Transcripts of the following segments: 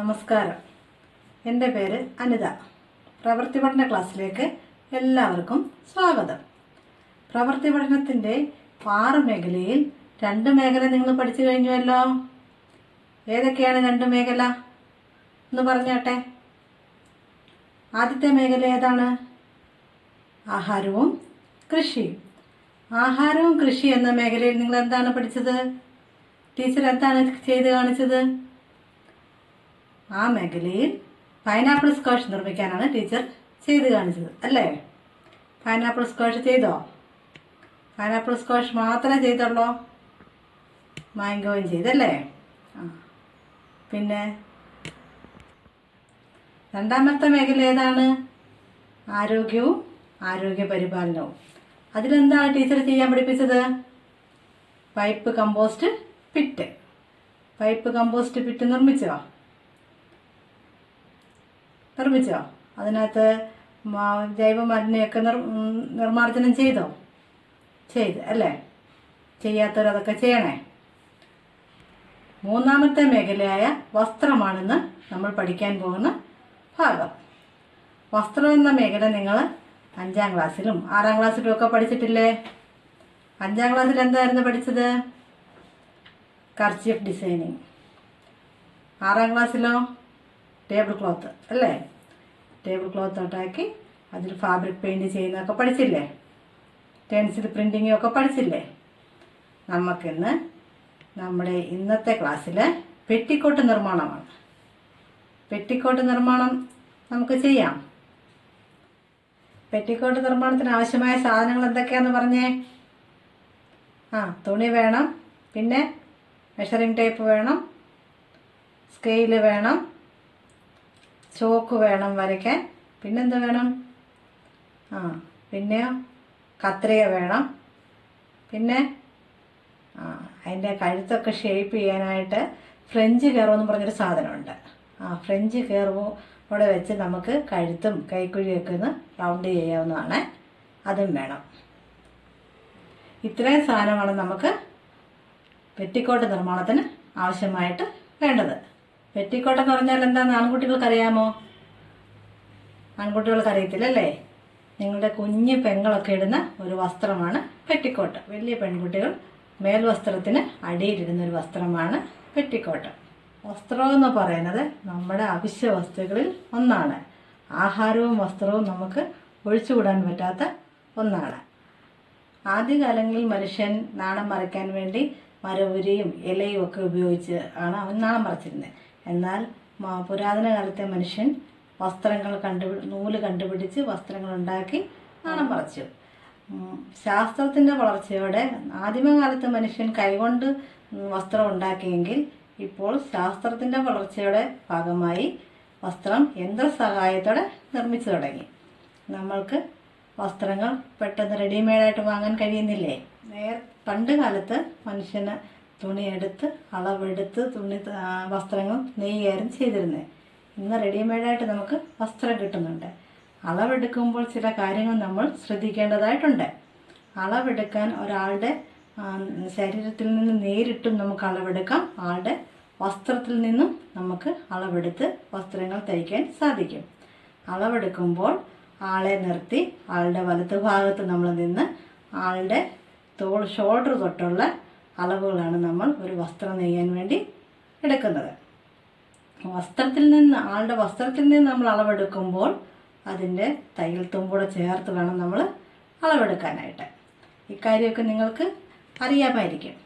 നമസ്കാരം. എൻ്റെ പേര് അനിത. പ്രവൃത്തി പഠന ക്ലാസ്സിലേക്ക് എല്ലാവർക്കും സ്വാഗതം. പ്രവൃത്തി പഠനത്തിൻ്റെ 6 മേഖലയിൽ 2 മേഖല നിങ്ങൾ പഠിച്ചു കഴിഞ്ഞുവല്ലോ. ഏതൊക്കെയാണ് 2 മേഖല എന്ന് പറഞ്ഞാട്ടെ. ആദ്യത്തെ മേഖല ഏതാണ്? ആഹാരവും കൃഷിയും. ആഹാരവും കൃഷി എന്ന മേഖലയിൽ നിങ്ങൾ എന്താണ് പഠിച്ചത്? ടീച്ചർ എന്താണ് ചെയ്ത് കാണിച്ചത്? ആ മേഖലയിൽ പൈനാപ്പിൾ സ്ക്വാഷ് നിർമ്മിക്കാനാണ് ടീച്ചർ ചെയ്ത് കാണിച്ചത് അല്ലേ? പൈനാപ്പിൾ സ്ക്വാഷ് ചെയ്തോ? പൈനാപ്പിൾ സ്ക്വാഷ് മാത്രമേ ചെയ്തുള്ളൂ? മാംഗോയും ചെയ്തല്ലേ? പിന്നെ രണ്ടാമത്തെ മേഖല ഏതാണ്? ആരോഗ്യവും ആരോഗ്യ പരിപാലനവും. അതിലെന്താണ് ടീച്ചർ ചെയ്യാൻ പഠിപ്പിച്ചത്? Pipe compost pit. Pipe compost pit നിർമ്മിച്ചോ? അതിനകത്ത് ജൈവമാലിന്യമൊക്കെ നിർമ്മാർജ്ജനം ചെയ്തോ? ചെയ്ത് അല്ലേ? ചെയ്യാത്തവരതൊക്കെ ചെയ്യണേ. മൂന്നാമത്തെ മേഖലയായ വസ്ത്രമാണെന്ന് നമ്മൾ പഠിക്കാൻ പോകുന്ന ഭാഗം. വസ്ത്രം എന്ന മേഖല നിങ്ങൾ 5ാം ക്ലാസ്സിലും 6ാം ക്ലാസ്സിലും ഒക്കെ പഠിച്ചിട്ടില്ലേ? 5ാം ക്ലാസ്സിൽ എന്തായിരുന്നു പഠിച്ചത്? Kerchief designing. 6ാം ക്ലാസ്സിലോ? ടേബിൾ ക്ലോത്ത് അല്ലേ? ടേബിൾ ക്ലോത്ത് ഉണ്ടാക്കി അതിൽ ഫാബ്രിക് പെയിൻറ് ചെയ്യുന്നതൊക്കെ പഠിച്ചില്ലേ? പെൻസിൽ പ്രിൻറ്റിങ്ങും ഒക്കെ പഠിച്ചില്ലേ? നമുക്കിന്ന് നമ്മുടെ ഇന്നത്തെ ക്ലാസ്സിൽ പെറ്റിക്കോട്ട് നിർമ്മാണമാണ്. പെറ്റിക്കോട്ട് നിർമ്മാണം നമുക്ക് ചെയ്യാം. പെറ്റിക്കോട്ട് നിർമ്മാണത്തിന് ആവശ്യമായ സാധനങ്ങൾ എന്തൊക്കെയാണെന്ന് പറഞ്ഞേ. തുണി വേണം, പിന്നെ മെഷറിംഗ് ടേപ്പ് വേണം, സ്കെയിൽ വേണം, ചോക്ക് വേണം വരയ്ക്കാൻ, പിന്നെന്ത് വേണം? പിന്നെ കത്രിക വേണം, പിന്നെ അതിൻ്റെ കഴുത്തൊക്കെ ഷേപ്പ് ചെയ്യാനായിട്ട് ഫ്രഞ്ച് കർവ് എന്ന് പറഞ്ഞൊരു സാധനമുണ്ട്. ഫ്രഞ്ച് കർവ് കൂടെ വെച്ച് നമുക്ക് കഴുത്തും കൈക്കുഴിയൊക്കെ ഒന്ന് റൗണ്ട് ചെയ്യാവുന്നതാണ്. അതും വേണം. ഇത്രയും സാധനമാണ് നമുക്ക് പെറ്റിക്കോട്ട് നിർമ്മാണത്തിന് ആവശ്യമായിട്ട് വേണ്ടത്. പെറ്റിക്കോട്ട് എന്ന് പറഞ്ഞാൽ എന്താണെന്ന് ആൺകുട്ടികൾക്ക് അറിയാമോ? ആൺകുട്ടികൾക്ക് അറിയത്തില്ലല്ലേ? നിങ്ങളുടെ കുഞ്ഞു പെങ്ങളൊക്കെ ഇടുന്ന ഒരു വസ്ത്രമാണ് പെറ്റിക്കോട്ട്. വലിയ പെൺകുട്ടികൾ മേൽവസ്ത്രത്തിന് അടിയിലിടുന്ന ഒരു വസ്ത്രമാണ് പെറ്റിക്കോട്ട്. വസ്ത്രം എന്ന് പറയുന്നത് നമ്മുടെ അവശ്യ വസ്തുക്കളിൽ ഒന്നാണ്. ആഹാരവും വസ്ത്രവും നമുക്ക് ഒഴിച്ചുകൂടാൻ പറ്റാത്ത ഒന്നാണ്. ആദ്യകാലങ്ങളിൽ മനുഷ്യൻ നാണം മറയ്ക്കാൻ വേണ്ടി മരവുരിയും ഇലയും ഒക്കെ ഉപയോഗിച്ച് ആണ് അവൻ നാണം മറച്ചിരുന്നത്. എന്നാൽ പുരാതന കാലത്തെ മനുഷ്യൻ വസ്ത്രങ്ങൾ നൂല് കണ്ടുപിടിച്ച് വസ്ത്രങ്ങൾ ഉണ്ടാക്കി നാണം മറച്ചു. ശാസ്ത്രത്തിൻ്റെ വളർച്ചയോടെ ആദിമകാലത്ത് മനുഷ്യൻ കൈകൊണ്ട് വസ്ത്രം ഉണ്ടാക്കിയെങ്കിൽ ഇപ്പോൾ ശാസ്ത്രത്തിൻ്റെ വളർച്ചയുടെ ഭാഗമായി വസ്ത്രം യന്ത്രസഹായത്തോടെ നിർമ്മിച്ചു തുടങ്ങി. നമ്മൾക്ക് വസ്ത്രങ്ങൾ പെട്ടെന്ന് റെഡിമെയ്ഡായിട്ട് വാങ്ങാൻ കഴിയുന്നില്ലേ? പണ്ട് കാലത്ത് മനുഷ്യന് തുണിയെടുത്ത് അളവെടുത്ത് വസ്ത്രങ്ങൾ നെയ്യായിരുന്നു ചെയ്തിരുന്നത്. ഇന്ന് റെഡിമെയ്ഡായിട്ട് നമുക്ക് വസ്ത്രം കിട്ടുന്നുണ്ട്. അളവെടുക്കുമ്പോൾ ചില കാര്യങ്ങൾ നമ്മൾ ശ്രദ്ധിക്കേണ്ടതായിട്ടുണ്ട്. അളവെടുക്കാൻ ഒരാളുടെ ശരീരത്തിൽ നിന്ന് നേരിട്ടും നമുക്ക് അളവെടുക്കാം. ആളുടെ വസ്ത്രത്തിൽ നിന്നും നമുക്ക് അളവെടുത്ത് വസ്ത്രങ്ങൾ തയ്ക്കാൻ സാധിക്കും. അളവെടുക്കുമ്പോൾ ആളെ നിർത്തി ആളുടെ വലത്ത് ഭാഗത്ത് നമ്മൾ നിന്ന് ആളുടെ ഷോൾഡർ തൊട്ടുള്ള അളവുകളാണ് നമ്മൾ ഒരു വസ്ത്രം നെയ്യാൻ വേണ്ടി എടുക്കുന്നത്. ആളുടെ വസ്ത്രത്തിൽ നിന്ന് നമ്മൾ അളവെടുക്കുമ്പോൾ അതിൻ്റെ തയ്യൽ തുമ്പൂടെ ചേർത്ത് വേണം നമ്മൾ അളവെടുക്കാനായിട്ട്. ഇക്കാര്യമൊക്കെ നിങ്ങൾക്ക് അറിയാമായിരിക്കും.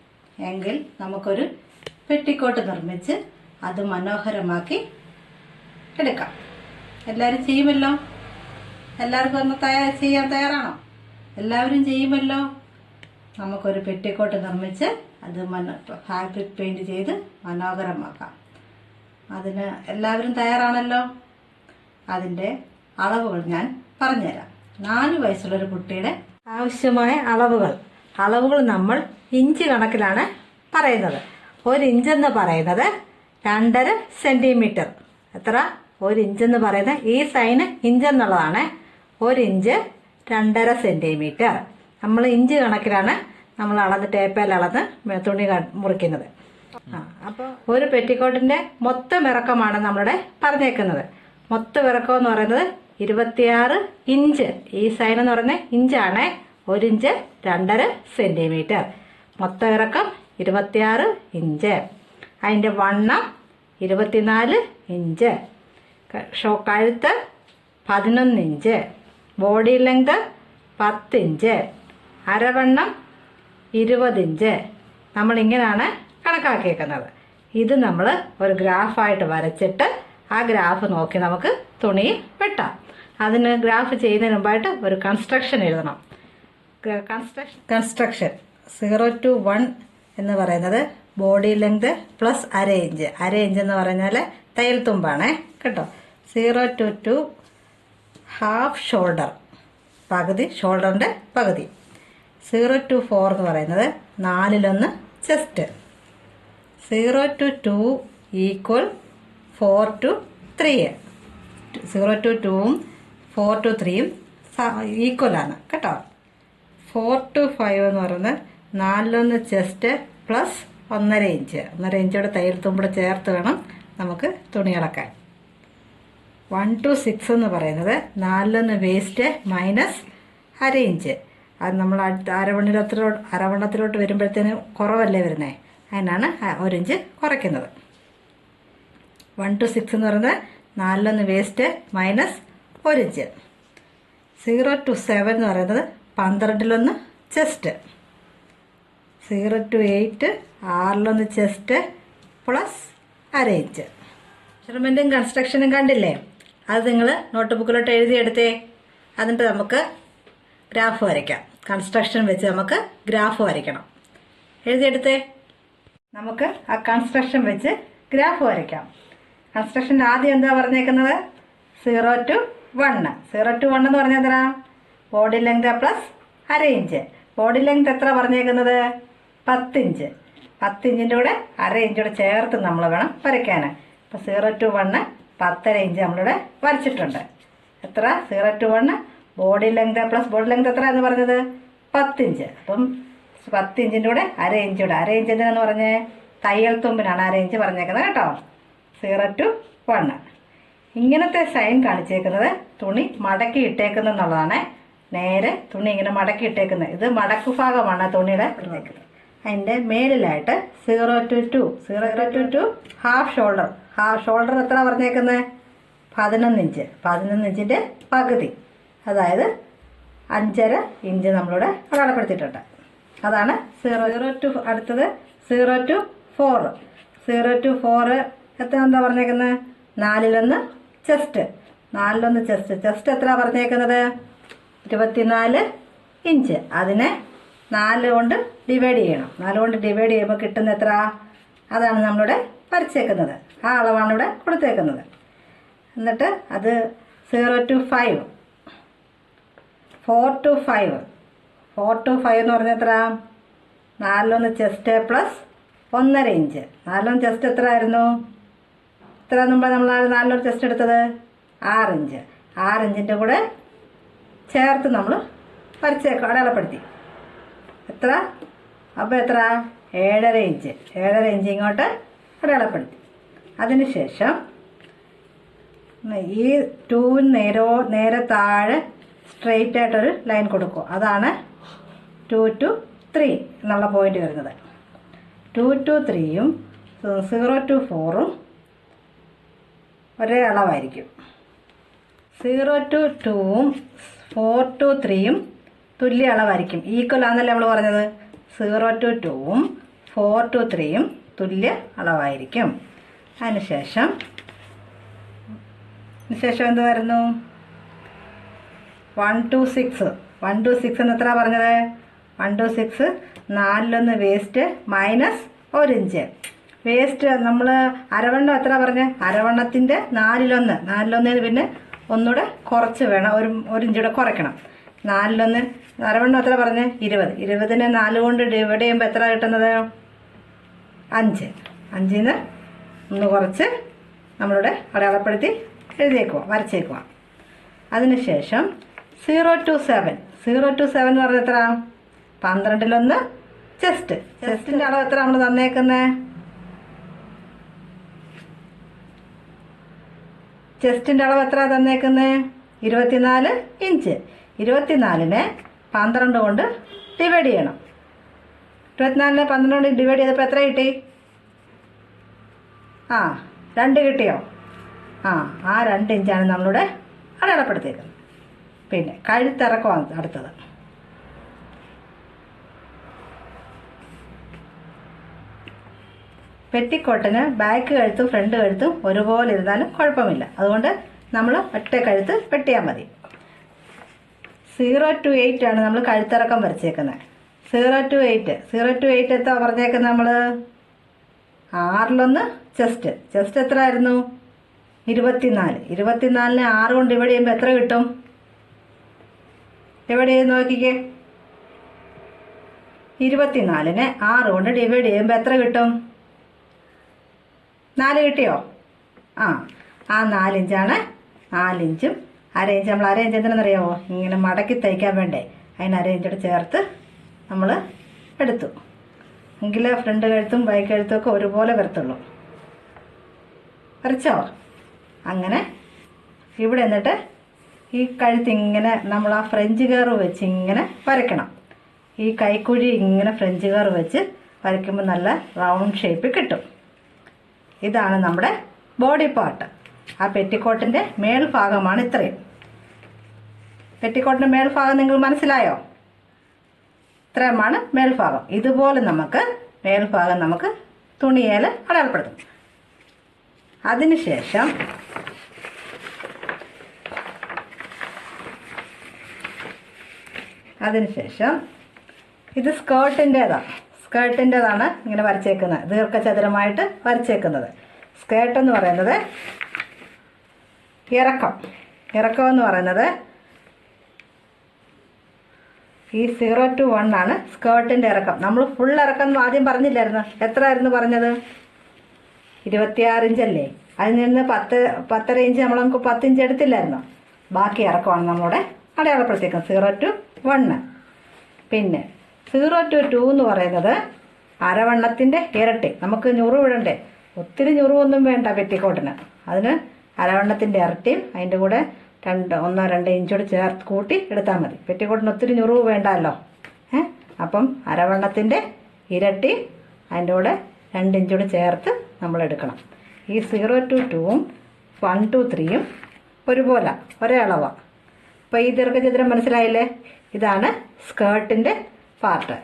എങ്കിൽ നമുക്കൊരു പെറ്റിക്കോട്ട് നിർമ്മിച്ച് അത് മനോഹരമാക്കി എടുക്കാം. എല്ലാവരും ചെയ്യുമല്ലോ? എല്ലാവർക്കും ഒന്ന് ചെയ്യാൻ തയ്യാറാണോ? എല്ലാവരും ചെയ്യുമല്ലോ? നമുക്കൊരു പെറ്റിക്കോട്ട് നിർമ്മിച്ച് അത് ഫാബ്രിക് പെയിൻറ് ചെയ്ത് മനോഹരമാക്കാം. അതിന് എല്ലാവരും തയ്യാറാണല്ലോ? അതിൻ്റെ അളവുകൾ ഞാൻ പറഞ്ഞുതരാം. 4 വയസ്സുള്ളൊരു കുട്ടിയുടെ ആവശ്യമായ അളവുകൾ നമ്മൾ ഇഞ്ച് കണക്കിലാണ് പറയുന്നത്. 1 ഇഞ്ചെന്ന് പറയുന്നത് 2.5 സെൻറ്റിമീറ്റർ. എത്ര? 1 ഇഞ്ചെന്ന് പറയുന്നത് ഈ സൈന് ഇഞ്ചെന്നുള്ളതാണ്. 1 inch 2.5 centimetre. നമ്മൾ ഇഞ്ച് കണക്കിലാണ് നമ്മൾ അളന്ന് ടേപ്പയിൽ അളന്ന് തുണി മുറിക്കുന്നത്. അപ്പോൾ ഒരു പെറ്റിക്കോട്ടിൻ്റെ മൊത്തം ഇറക്കമാണ് നമ്മളുടെ പറഞ്ഞേക്കുന്നത്. മൊത്തം ഇറക്കം എന്ന് പറയുന്നത് 26 ഇഞ്ച്. ഈ സൈൻ എന്ന് പറയുന്നത് ഇഞ്ചാണ്. 1 ഇഞ്ച് 2.5 സെൻറ്റിമീറ്റർ. മൊത്തം ഇറക്കം 26 ഇഞ്ച്. അതിൻ്റെ വണ്ണം 24 ഇഞ്ച്. കഴുത്ത് 11 ഇഞ്ച്. Body length 10 inch. അരവണ്ണം 20 ഇഞ്ച്. നമ്മളിങ്ങനെയാണ് കണക്കാക്കിയേക്കുന്നത്. ഇത് നമ്മൾ ഒരു ഗ്രാഫായിട്ട് വരച്ചിട്ട് ആ ഗ്രാഫ് നോക്കി നമുക്ക് തുണി വെട്ടാം. അതിന് ഗ്രാഫ് ചെയ്യുന്നതിന് മുമ്പായിട്ട് ഒരു കൺസ്ട്രക്ഷൻ എഴുതണം. കൺസ്ട്രക്ഷൻ 0 to 1 എന്ന് പറയുന്നത് ബോഡി ലെങ്ത് പ്ലസ് അര ഇഞ്ച്. അര ഇഞ്ച് എന്ന് പറഞ്ഞാൽ തയ്യൽ തുമ്പാണേ കേട്ടോ. 0 to 2 ഹാഫ് ഷോൾഡർ, പകുതി, ഷോൾഡറിൻ്റെ പകുതി. 0 to 4 എന്ന് പറയുന്നത് 4/1 chest. 0 to 2 equal 4 to 3. 0 to 2ഉം 4 to 3ഉം ഈക്വലാണ് കേട്ടോ. 4 to 5 എന്ന് പറയുന്നത് 4/1 ചെസ്റ്റ് പ്ലസ് 1.5 ഇഞ്ച്. 1.5 ഇഞ്ചോടെ തയ്യൽ തുമ്പൂടെ ചേർത്ത് വേണം നമുക്ക് തുണി അളക്കാൻ. 1 to 6 എന്ന് പറയുന്നത് 4/1 വേസ്റ്റ് മൈനസ് അര ഇഞ്ച്. അത് നമ്മൾ അടുത്ത അരവണ്ണത്തിലോട്ട് വരുമ്പോഴത്തേന് കുറവല്ലേ വരുന്നത്, അതിനാണ് 1 ഇഞ്ച് കുറയ്ക്കുന്നത്. 1 to 6 എന്ന് പറയുന്നത് 4/1 വേസ്റ്റ് മൈനസ് 1 ഇഞ്ച്. 0 to 7 എന്ന് പറയുന്നത് 12/1 ചെസ്റ്റ്. 0 to 8 6/1 ചെസ്റ്റ് പ്ലസ് അര ഇഞ്ച്. മെഷർമെൻറ്റും കൺസ്ട്രക്ഷനും കണ്ടില്ലേ? അത് നിങ്ങൾ നോട്ട് ബുക്കിലോട്ട് എഴുതിയെടുത്തേ. എന്നിട്ട് നമുക്ക് ഗ്രാഫ് വരയ്ക്കാം. കൺസ്ട്രക്ഷൻ വെച്ച് നമുക്ക് ഗ്രാഫ് വരയ്ക്കണം. എഴുതിയെടുത്തേ. നമുക്ക് ആ കൺസ്ട്രക്ഷൻ വെച്ച് ഗ്രാഫ് വരയ്ക്കാം. കൺസ്ട്രക്ഷൻ്റെ ആദ്യം എന്താ പറഞ്ഞേക്കുന്നത്? 0 to 1. 0 to 1 എന്ന് പറഞ്ഞാൽ എത്ര? ബോഡി ലെങ്ത് പ്ലസ് അര ഇഞ്ച്. ബോഡി ലെങ്ത് എത്ര പറഞ്ഞേക്കുന്നത്? 10 ഇഞ്ച്. 10 ഇഞ്ചിൻ്റെ കൂടെ അര ഇഞ്ചോടെ ചേർത്ത് നമ്മൾ വേണം വരയ്ക്കാൻ. അപ്പോൾ 0 to 1 10.5 ഇഞ്ച് നമ്മളിവിടെ വരച്ചിട്ടുണ്ട്. എത്ര? 0 to 1 body length plus body length എത്ര എന്ന് പറഞ്ഞത്? 10 ഇഞ്ച്. അപ്പം 10 ഇഞ്ചിൻ്റെ കൂടെ അര ഇഞ്ചൂടെ. അര ഇഞ്ച് എന്തിനാന്ന് പറഞ്ഞേ? തയ്യൽ തുമ്പിനാണ് അര ഇഞ്ച് പറഞ്ഞേക്കുന്നത് കേട്ടോ. 0 to 1. ഇങ്ങനത്തെ സൈൻ കാണിച്ചേക്കുന്നത് തുണി മടക്കി ഇട്ടേക്കുന്നെന്നുള്ളതാണ്. നേരെ തുണി ഇങ്ങനെ മടക്കി ഇട്ടേക്കുന്നത്. ഇത് മടക്കു ഭാഗമാണ് തുണിയുടെ പറഞ്ഞേക്കുന്നത്. അതിൻ്റെ മേളിലായിട്ട് 0 to 2. 0 to 2 half shoulder. Shoulder എത്ര പറഞ്ഞേക്കുന്നത്? 11 ഇഞ്ച്. 11 ഇഞ്ചിൻ്റെ പകുതി, അതായത് 5.5 ഇഞ്ച് നമ്മളിവിടെ അടയാളപ്പെടുത്തിയിട്ടുണ്ട്. അതാണ് 0 to. അടുത്തത് 0 to 4. 0 to 4 എത്ര എന്താ പറഞ്ഞേക്കുന്നത്? 4/1 ചെസ്റ്റ്. 4/1 ചെസ്റ്റ്. ചെസ്റ്റ് എത്ര പറഞ്ഞേക്കുന്നത്? 24 ഇഞ്ച്. അതിനെ 4 കൊണ്ട് ഡിവൈഡ് ചെയ്യണം. 4 കൊണ്ട് ഡിവൈഡ് ചെയ്യുമ്പോൾ കിട്ടുന്ന എത്ര? അതാണ് നമ്മളിവിടെ വരച്ചേക്കുന്നത്. ആ അളവാണ് ഇവിടെ കൊടുത്തേക്കുന്നത്. എന്നിട്ട് അത് 0 to 5. 4 to 5. 4 to 5 എന്ന് പറഞ്ഞാൽ എത്ര? 4/1 ചെസ്റ്റ് പ്ലസ് 1.5 ഇഞ്ച്. 4/1 ചെസ്റ്റ് എത്ര ആയിരുന്നു? എത്ര മുമ്പ് നമ്മൾ 4/1 ചെസ്റ്റ് എടുത്തത്? 6 ഇഞ്ച്. 6 ഇഞ്ചിൻ്റെ കൂടെ ചേർത്ത് നമ്മൾ വരച്ചേക്കാം, അടയാളപ്പെടുത്തി. എത്ര? അപ്പോൾ എത്ര? 7.5 ഇഞ്ച്. 7.5 ഇഞ്ച് ഇങ്ങോട്ട് അടയാളപ്പെടുത്തി. അതിനുശേഷം ഈ 2 നേരെ താഴെ സ്ട്രെയിറ്റ് ആയിട്ടൊരു ലൈൻ കൊടുക്കും. അതാണ് 2 to 3 എന്നുള്ള പോയിന്റ് വരുന്നത്. 2 to 3ഉം 0 to 4ഉം ഒരേ അളവായിരിക്കും. 0 to 2ഉം 4 to 3ഉം തുല്യ അളവായിരിക്കും. ഈക്വൽ ആണെന്നല്ലേ നമ്മൾ പറഞ്ഞത്? 0 to 2ഉം 4 to 3ഉം തുല്യ അളവായിരിക്കും. അതിനുശേഷം എന്ത് വരുന്നു? 1 to 6. 1 to 6 എന്ന് എത്ര പറഞ്ഞത്? 1 to 6 4/1 waste minus 1 inch. Waste നമ്മൾ അരവണ്ണം എത്ര പറഞ്ഞ്? അരവണ്ണത്തിൻ്റെ 4/1. 4/1 പിന്നെ ഒന്നുകൂടെ കുറച്ച് വേണം, ഒരു ഇഞ്ചൂടെ കുറയ്ക്കണം. 4/1 അരവണ്ണം എത്ര പറഞ്ഞ്? 20. 20നെ 4 കൊണ്ട് ഡിവൈഡ് ചെയ്യുമ്പോൾ എത്ര കിട്ടുന്നത്? 5. 5ന് ഒന്ന് കുറച്ച് നമ്മളിവിടെ അടയാളപ്പെടുത്തി എഴുതിയേക്കുക, വരച്ചേക്കുക. അതിനുശേഷം 0 to 7. 0 to 7 എന്ന് പറഞ്ഞാൽ എത്ര? 12/1 ചെസ്റ്റ്. ചെസ്റ്റിൻ്റെ അളവ് എത്ര നമ്മൾ തന്നേക്കുന്നത്? ചെസ്റ്റിൻ്റെ അളവ് എത്ര തന്നേക്കുന്നത്? 24 ഇഞ്ച്. 24നെ 12 കൊണ്ട് ഡിവൈഡ് ചെയ്യണം. 24നെ 12 കൊണ്ട് ഡിവൈഡ് ചെയ്തപ്പോൾ എത്ര കിട്ടി? 2 കിട്ടിയോ? ആ 2 ഇഞ്ചാണ് നമ്മളിവിടെ അടയാളപ്പെടുത്തിയേക്കുന്നത്. പിന്നെ കഴുത്തിറക്കമാണ് അടുത്തത്. പെറ്റിക്കോട്ടിന് ബാക്ക് കഴുത്തും ഫ്രണ്ട് കഴുത്തും ഒരുപോലെ ഇരുന്നാലും കുഴപ്പമില്ല. അതുകൊണ്ട് നമ്മൾ ഒറ്റ കഴുത്ത് വെട്ടിയാൽ മതി. 0 to 8 ആണ് നമ്മൾ കഴുത്തിറക്കം വരച്ചേക്കുന്നത്. 0 to 8 എത്ര പറഞ്ഞേക്കുന്നത് നമ്മൾ? 6 ചെസ്റ്റ് എത്ര ആയിരുന്നു? 24. 24നെ 6 കൊണ്ട് ഡിവൈഡ് ചെയ്യുമ്പോൾ എത്ര കിട്ടും? ഡിവൈഡ് ചെയ്ത് നോക്കിക്കേ. 24നെ 6 കൊണ്ട് ഡിവൈഡ് ചെയ്യുമ്പോൾ എത്ര കിട്ടും? 4 കിട്ടിയോ? ആ 4 ഇഞ്ചാണ്. 4 ഇഞ്ചും അരയിഞ്ച്. നമ്മൾ അരയിഞ്ച് എന്തിനാണെന്നറിയാമോ? ഇങ്ങനെ മടക്കി തയ്ക്കാൻ വേണ്ടേ, അതിന് അരയിഞ്ചോട് ചേർത്ത് നമ്മൾ എടുത്തു. എങ്കിലേ ഫ്രണ്ട് കഴുത്തും ബാക്ക് കഴുത്തും ഒക്കെ ഒരുപോലെ വരത്തുള്ളൂ. വരച്ചോ? അങ്ങനെ ഇവിടെ എന്നിട്ട് ഈ കഴുത്ത് ഇങ്ങനെ നമ്മൾ ആ ഫ്രഞ്ച് കർവ് വെച്ച് ഇങ്ങനെ വരയ്ക്കണം. ഈ കൈക്കുഴി ഇങ്ങനെ ഫ്രഞ്ച് കർവ് വെച്ച് വരയ്ക്കുമ്പോൾ നല്ല റൗണ്ട് ഷേപ്പ് കിട്ടും. ഇതാണ് നമ്മുടെ ബോഡി പാർട്ട്. ആ പെറ്റിക്കോട്ടിൻ്റെ മേൽഭാഗമാണ് ഇത്രയും. പെറ്റിക്കോട്ടിൻ്റെ മേൽഭാഗം നിങ്ങൾ മനസ്സിലായോ? ഇത്രയുമാണ് മേൽഭാഗം. ഇതുപോലെ നമുക്ക് മേൽഭാഗം നമുക്ക് തുണിയേൽ അടയാളപ്പെടുത്തും. അതിനുശേഷം ഇത് സ്കേർട്ടിൻ്റെതാണ് ഇങ്ങനെ വരച്ചേക്കുന്നത്, ദീർഘചതുരമായിട്ട് വരച്ചേക്കുന്നത്. സ്കേർട്ട് എന്ന് പറയുന്നത് ഇറക്കം എന്ന് പറയുന്നത് ഈ 0 to 1 ആണ് സ്കേർട്ടിൻ്റെ ഇറക്കം. നമ്മൾ ഫുൾ ഇറക്കം ആദ്യം പറഞ്ഞില്ലായിരുന്നു? എത്ര ആയിരുന്നു പറഞ്ഞത്? 26 ഇഞ്ചല്ലേ? അതിൽ നിന്ന് 10 ഇഞ്ച് നമ്മൾ നമുക്ക് 10 ഇഞ്ച് എടുത്തില്ലായിരുന്നോ? ബാക്കി ഇറക്കമാണ് നമ്മളിവിടെ അടയാളപ്പെടുത്തിയേക്കുന്നത് 0 to 1. പിന്നെ 0 to 2 എന്ന് പറയുന്നത് അരവണ്ണത്തിൻ്റെ ഇരട്ടി. നമുക്ക് ഞുറിവ് ഇടണ്ടേ? ഒത്തിരി ഞുറിവൊന്നും വേണ്ട പെറ്റിക്കോട്ടിന്. അതിന് അരവണ്ണത്തിൻ്റെ ഇരട്ടിയും അതിൻ്റെ കൂടെ 1-2 ഇഞ്ചോട് ചേർത്ത് കൂട്ടി എടുത്താൽ മതി. പെറ്റിക്കോട്ടിന് ഒത്തിരി ഞുറിവ് വേണ്ടല്ലോ. അപ്പം അരവണ്ണത്തിൻ്റെ ഇരട്ടി അതിൻ്റെ കൂടെ 2 ഇഞ്ചോട് ചേർത്ത് നമ്മൾ എടുക്കണം. ഈ 0 to 2ഉം 1 to 3ഉം ഒരുപോലെ ഒരേ അളവാണ്. അപ്പോൾ ഈ ദീർഘചതുരം മനസ്സിലായില്ലേ? ഇതാണ് സ്കേർട്ടിൻ്റെ പാർട്ട്.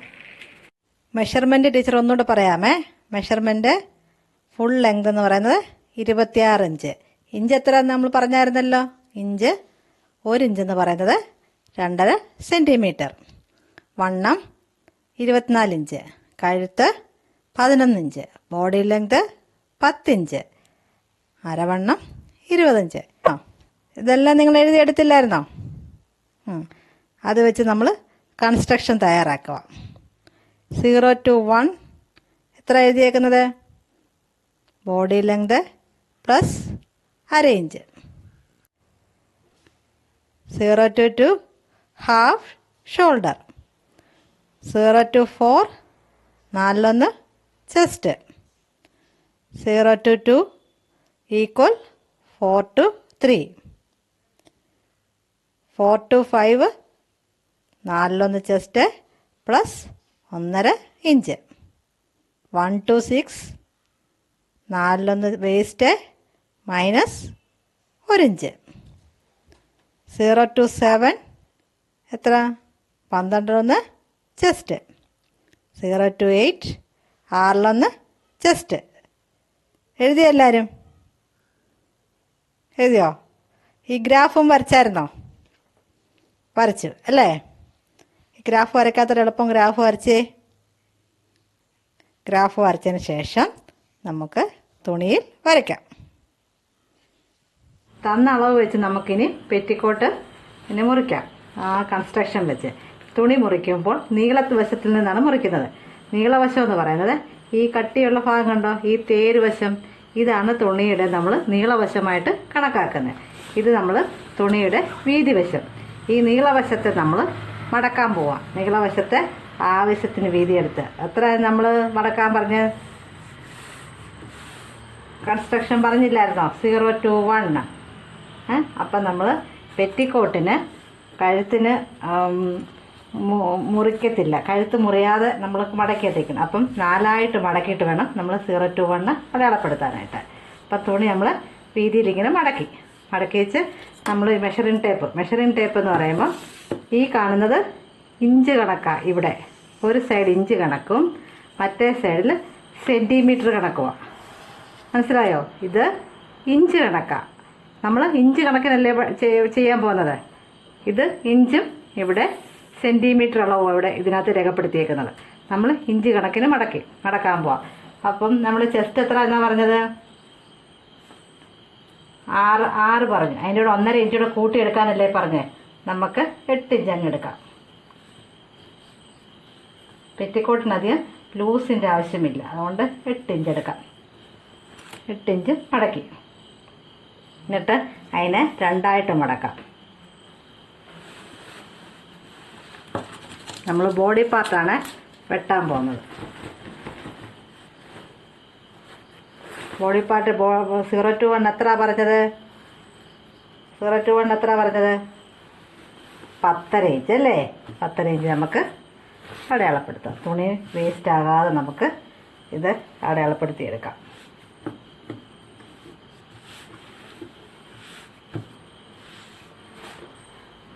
മെഷർമെൻറ്റ് ടീച്ചർ ഒന്നുകൂടെ പറയാമേ. മെഷർമെൻറ്റ് ഫുൾ ലെങ്ത് എന്ന് പറയുന്നത് 26 ഇഞ്ച്. ഇഞ്ച് എത്ര നമ്മൾ പറഞ്ഞായിരുന്നല്ലോ? 1 ഇഞ്ച് എന്ന് പറയുന്നത് 2.5 സെൻറ്റിമീറ്റർ. വണ്ണം 24 ഇഞ്ച്. കഴുത്ത് 11 ഇഞ്ച്. Body length 10 inch. അരവണ്ണം 20 ഇഞ്ച്. ഇതെല്ലാം നിങ്ങൾ എഴുതിയെടുത്തില്ലായിരുന്നോ? അത് വെച്ച് നമ്മൾ കൺസ്ട്രക്ഷൻ തയ്യാറാക്കുക. 0 to 1 എത്ര എഴുതിയേക്കുന്നത്? ബോഡി ലെങ്ത് പ്ലസ് അര inch. 0 to 2 half shoulder. 0 to 4 4 chest. 0 to 2 equal 4 to 3. 4 to 5 4 chest plus 1.5 inch. 1 to 6 4 waste minus 1 inch. 0 to 7 എത്ര? 12 ചെസ്റ്റ്. 0 to 8 6 chest. എഴുതിയോ എല്ലാവരും? എഴുതിയോ? ഈ ഗ്രാഫും വരച്ചായിരുന്നോ? വരച്ചു അല്ലേ? ഈ ഗ്രാഫ് വരയ്ക്കാത്തൊരു എളുപ്പം ഗ്രാഫ് വരച്ചേ. ഗ്രാഫ് വരച്ചതിന് ശേഷം നമുക്ക് തുണിയിൽ വരയ്ക്കാം. തന്ന അളവ് വെച്ച് നമുക്കിനി പെറ്റിക്കോട്ട് ഇനി മുറിക്കാം. ആ കൺസ്ട്രക്ഷൻ വെച്ച് തുണി മുറിക്കുമ്പോൾ നീളത്ത് വശത്തിൽ നിന്നാണ് മുറിക്കുന്നത്. നീളവശം എന്ന് പറയുന്നത് ഈ കട്ടിയുള്ള ഭാഗം കണ്ടോ? ഈ തേരുവശം, ഇതാണ് തുണിയുടെ നമ്മൾ നീളവശമായിട്ട് കണക്കാക്കുന്നത്. ഇത് നമ്മൾ തുണിയുടെ വീതി വശം. ഈ നീളവശത്തെ നമ്മൾ മടക്കാൻ പോവാം. നീളവശത്തെ ആവശ്യത്തിന് വീതി എടുത്ത് എത്ര നമ്മൾ മടക്കാൻ പറഞ്ഞ് കൺസ്ട്രക്ഷൻ പറഞ്ഞില്ലായിരുന്നോ? 0 to 1 അപ്പം നമ്മൾ പെറ്റിക്കോട്ടിന് കഴുത്തിന് മുറിക്കത്തില്ല, കഴുത്ത് മുറിയാതെ നമ്മൾ മടക്കി തയ്ക്കണം. അപ്പം 4ആയിട്ട് മടക്കിയിട്ട് വേണം നമ്മൾ 0 to 1 അടയാളപ്പെടുത്താനായിട്ട്. അപ്പം തുണി നമ്മൾ വീതിയിലിങ്ങനെ മടക്കി വെച്ച് നമ്മൾ മെഷറിംഗ് ടേപ്പ് എന്ന് പറയുമ്പോൾ ഈ കാണുന്നത് ഇഞ്ച് കണക്കാണ്. ഇവിടെ ഒരു സൈഡ് ഇഞ്ച് കണക്കും മറ്റേ സൈഡിൽ സെൻറ്റിമീറ്റർ കണക്കുമാണ്. മനസ്സിലായോ? ഇത് ഇഞ്ച് കണക്കാണ്. നമ്മൾ ഇഞ്ച് കണക്കിനല്ലേ ചെയ്യാൻ പോകുന്നത്. ഇത് ഇഞ്ചും ഇവിടെ സെൻറ്റിമീറ്റർ അളവും ഇവിടെ ഇതിനകത്ത് രേഖപ്പെടുത്തിയേക്കുന്നത്. നമ്മൾ ഇഞ്ച് കണക്കിന് മടക്കാൻ പോവാം. അപ്പം നമ്മൾ ചെസ്റ്റ് എത്ര എന്നാണ് പറഞ്ഞത്? 6 പറഞ്ഞു. അതിൻ്റെ കൂടെ 1.5 ഇഞ്ച് കൂടെ കൂട്ടിയെടുക്കാനല്ലേ പറഞ്ഞേ. നമുക്ക് 8 ഇഞ്ച് അങ്ങ് എടുക്കാം. പെറ്റിക്കോട്ടിനധികം ലൂസിൻ്റെ ആവശ്യമില്ല, അതുകൊണ്ട് 8 ഇഞ്ച് എടുക്കാം. 8 ഇഞ്ച് മടക്കി എന്നിട്ട് അതിനെ 2ആയിട്ട് മടക്കാം. നമ്മൾ ബോഡി പാർട്ടാണ് വെട്ടാൻ പോകുന്നത്. ബോഡി പാർട്ട് 0 to 1 എത്ര പറഞ്ഞത്? 0 to 1 എത്ര പറഞ്ഞത്? 10.5 ഇഞ്ച് അല്ലേ? 10.5 ഇഞ്ച് നമുക്ക് അടയാളപ്പെടുത്താം. തുണി വേസ്റ്റ് ആകാതെ നമുക്ക് ഇത് അടയാളപ്പെടുത്തിയെടുക്കാം.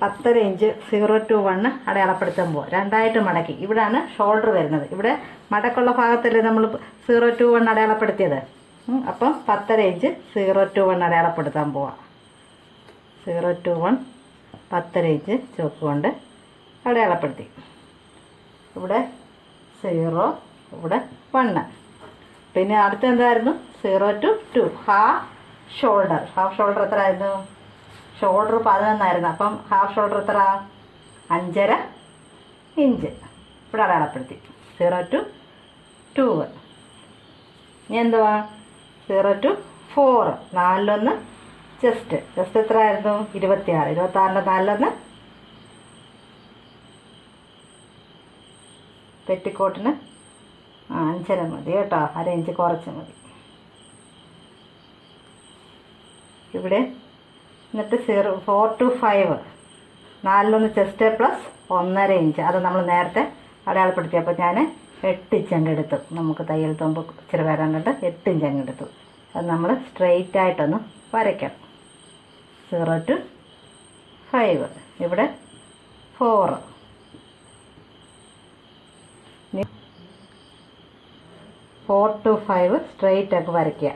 പത്തര ഇഞ്ച് 0 to 1 അടയാളപ്പെടുത്തുമ്പോൾ 2ആയിട്ട് മടക്കി. ഇവിടെയാണ് ഷോൾഡർ വരുന്നത്. ഇവിടെ മടക്കുള്ള ഭാഗത്തല്ലേ നമ്മൾ 0 to 1 അടയാളപ്പെടുത്തിയത്. അപ്പം 10.5 ഇഞ്ച് 0 to 1 അടയാളപ്പെടുത്താൻ പോവാം. 0 to 1 10.5 ഇഞ്ച് ചോക്ക് കൊണ്ട് അടയാളപ്പെടുത്തി. ഇവിടെ 0, ഇവിടെ 1. പിന്നെ അടുത്ത എന്തായിരുന്നു? 0 to 2 ഹാഫ് ഷോൾഡർ എത്ര ആയിരുന്നു? ഷോൾഡർ 11 അപ്പം ഹാഫ് ഷോൾഡർ എത്ര? 5.5 ഇഞ്ച് ഇവിടെ അടയാളപ്പെടുത്തി. 0 to 2. ഇനി എന്തുവാ? 0 to 4 4-1 ചെസ്റ്റ് എത്ര ആയിരുന്നു? 26. 26-ൻ്റെ 4-1 പെറ്റിക്കോട്ടിന് 5.5 മതി കേട്ടോ. 1/2 ഇഞ്ച് കുറച്ച് മതി ഇവിടെ. എന്നിട്ട് 4 to 5 4-1 ചെസ്റ്റ് പ്ലസ് 1.5 ഇഞ്ച് അത് നമ്മൾ നേരത്തെ അടയാളപ്പെടുത്തി. അപ്പോൾ ഞാൻ 8 ഇഞ്ച് അങ്ങ് എടുത്തു. നമുക്ക് തയ്യൽ തുമ്പ് ഇച്ചിരി വരാൻ കണ്ട് 8 ഇഞ്ച് അങ്ങ് എടുത്തു. അത് നമ്മൾ സ്ട്രെയിറ്റ് ആയിട്ടൊന്ന് വരയ്ക്കണം. 0 to 5 ഇവിടെ 4. 4 to 5 സ്ട്രെയിറ്റ് ആക്കി വരയ്ക്കുക.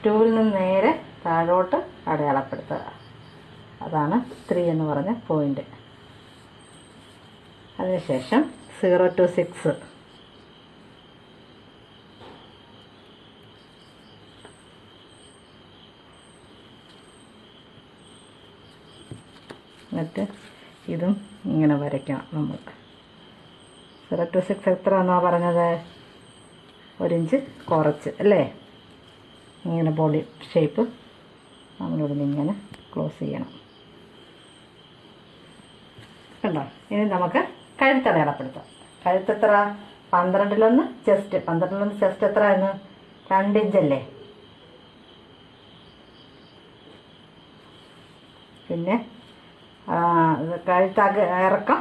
2-ൽ നിന്ന് നേരെ താഴോട്ട് അടയാളപ്പെടുത്തുക. അതാണ് 3 എന്ന് പറഞ്ഞ പോയിന്റ്. അതിനുശേഷം 0 to 6 എന്നിട്ട് ഇതും ഇങ്ങനെ വരയ്ക്കണം നമ്മൾ. 0 to 6 എത്ര എന്നാണ് പറഞ്ഞത്? 1 ഇഞ്ച് കുറച്ച് അല്ലേ? ഇങ്ങനെ ബോഡി ഷേപ്പ് നമ്മളിവിടെ ഇങ്ങനെ ക്ലോസ് ചെയ്യണം. കണ്ടോ? ഇനി നമുക്ക് കഴുത്ത് അടയാളപ്പെടുത്താം. കഴുത്ത് എത്ര? 12-1 ചെസ്റ്റ്. 12-1 ചെസ്റ്റ് എത്ര ആയിരുന്നു? 2 ഇഞ്ചല്ലേ? പിന്നെ കഴുത്ത് ഇറക്കം